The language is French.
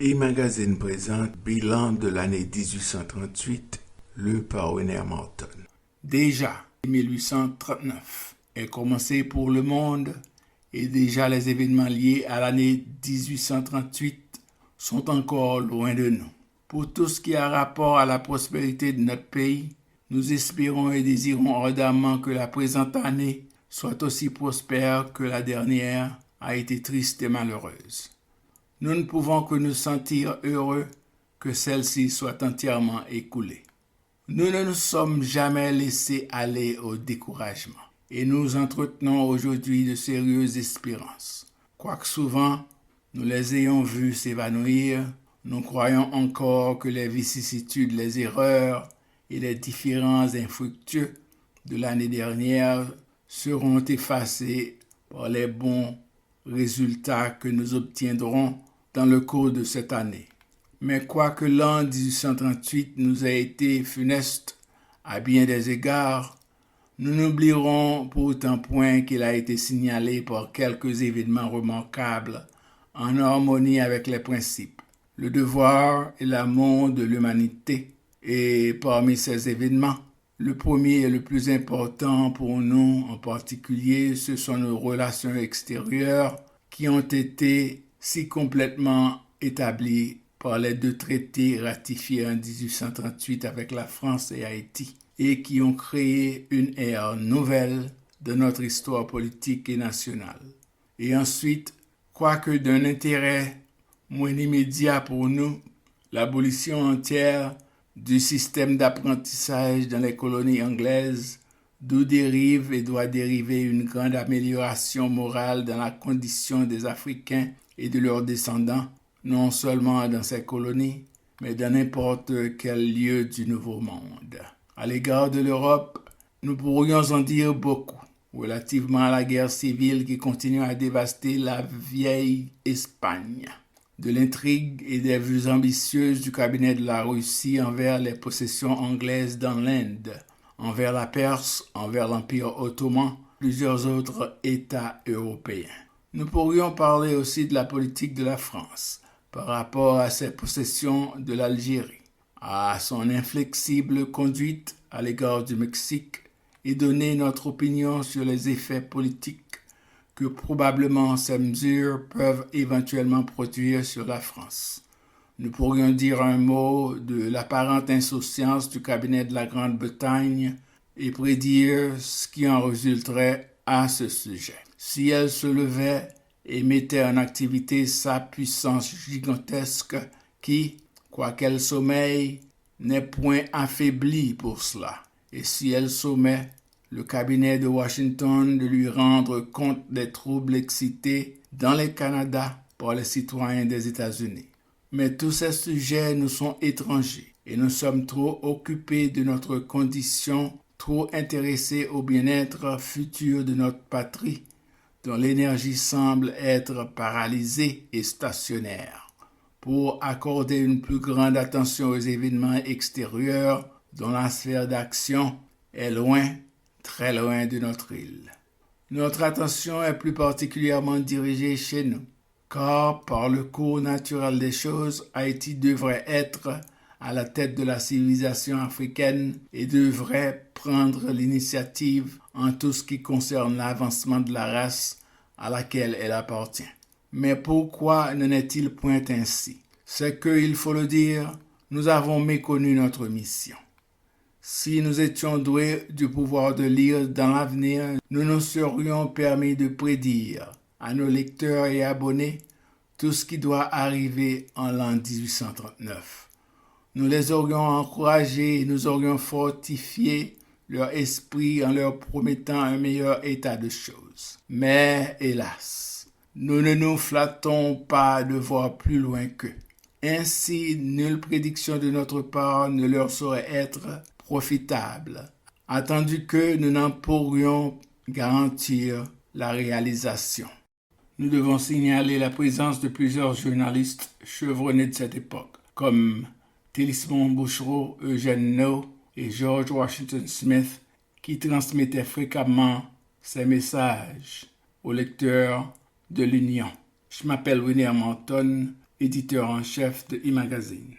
E-Magazine présente Bilan de l'année 1838, lu par Winer Morton. Déjà, 1839 est commencé pour le monde et déjà les événements liés à l'année 1838 sont encore loin de nous. Pour tout ce qui a rapport à la prospérité de notre pays, nous espérons et désirons ardemment que la présente année soit aussi prospère que la dernière a été triste et malheureuse. Nous ne pouvons que nous sentir heureux que celle-ci soit entièrement écoulée. Nous ne nous sommes jamais laissés aller au découragement et nous entretenons aujourd'hui de sérieuses espérances. Quoique souvent nous les ayons vus s'évanouir, nous croyons encore que les vicissitudes, les erreurs et les différends infructueux de l'année dernière seront effacés par les bons résultats que nous obtiendrons dans le cours de cette année. Mais quoique l'an 1838 nous ait été funeste à bien des égards, nous n'oublierons pourtant point qu'il a été signalé par quelques événements remarquables en harmonie avec les principes, le devoir et l'amour de l'humanité. Et parmi ces événements, le premier et le plus important pour nous en particulier, ce sont nos relations extérieures qui ont été si complètement établies par les deux traités ratifiés en 1838 avec la France et Haïti et qui ont créé une ère nouvelle de notre histoire politique et nationale. Et ensuite, quoique d'un intérêt moins immédiat pour nous, l'abolition entière du système d'apprentissage dans les colonies anglaises, d'où dérive et doit dériver une grande amélioration morale dans la condition des Africains et de leurs descendants, non seulement dans ces colonies, mais dans n'importe quel lieu du Nouveau Monde. À l'égard de l'Europe, nous pourrions en dire beaucoup relativement à la guerre civile qui continue à dévaster la vieille Espagne, de l'intrigue et des vues ambitieuses du cabinet de la Russie envers les possessions anglaises dans l'Inde, envers la Perse, envers l'Empire ottoman, plusieurs autres États européens. Nous pourrions parler aussi de la politique de la France par rapport à ses possessions de l'Algérie, à son inflexible conduite à l'égard du Mexique et donner notre opinion sur les effets politiques que probablement ces mesures peuvent éventuellement produire sur la France. Nous pourrions dire un mot de l'apparente insouciance du cabinet de la Grande-Bretagne et prédire ce qui en résulterait à ce sujet. Si elle se levait et mettait en activité sa puissance gigantesque qui, quoiqu'elle sommeille, n'est point affaiblie pour cela. Et si elle sommet le cabinet de Washington de lui rendre compte des troubles excités dans le Canada par les citoyens des États-Unis. Mais tous ces sujets nous sont étrangers et nous sommes trop occupés de notre condition, trop intéressés au bien-être futur de notre patrie, dont l'énergie semble être paralysée et stationnaire, pour accorder une plus grande attention aux événements extérieurs dont la sphère d'action est loin, très loin de notre île. Notre attention est plus particulièrement dirigée chez nous, car par le cours naturel des choses, Haïti devrait être à la tête de la civilisation africaine et devrait prendre l'initiative en tout ce qui concerne l'avancement de la race à laquelle elle appartient. Mais pourquoi n'en est-il point ainsi? C'est que, il faut le dire, nous avons méconnu notre mission. Si nous étions doués du pouvoir de lire dans l'avenir, nous nous serions permis de prédire à nos lecteurs et abonnés tout ce qui doit arriver en l'an 1839. Nous les aurions encouragés et nous aurions fortifié leur esprit en leur promettant un meilleur état de choses. Mais, hélas, nous ne nous flattons pas de voir plus loin qu'eux. Ainsi, nulle prédiction de notre part ne leur saurait être profitable, attendu que nous n'en pourrions garantir la réalisation. Nous devons signaler la présence de plusieurs journalistes chevronnés de cette époque, comme Télismon Bouchereau, Eugène No et George Washington Smith, qui transmettaient fréquemment ces messages aux lecteurs de l'Union. Je m'appelle Winer Morton éditeur en chef de e-magazine.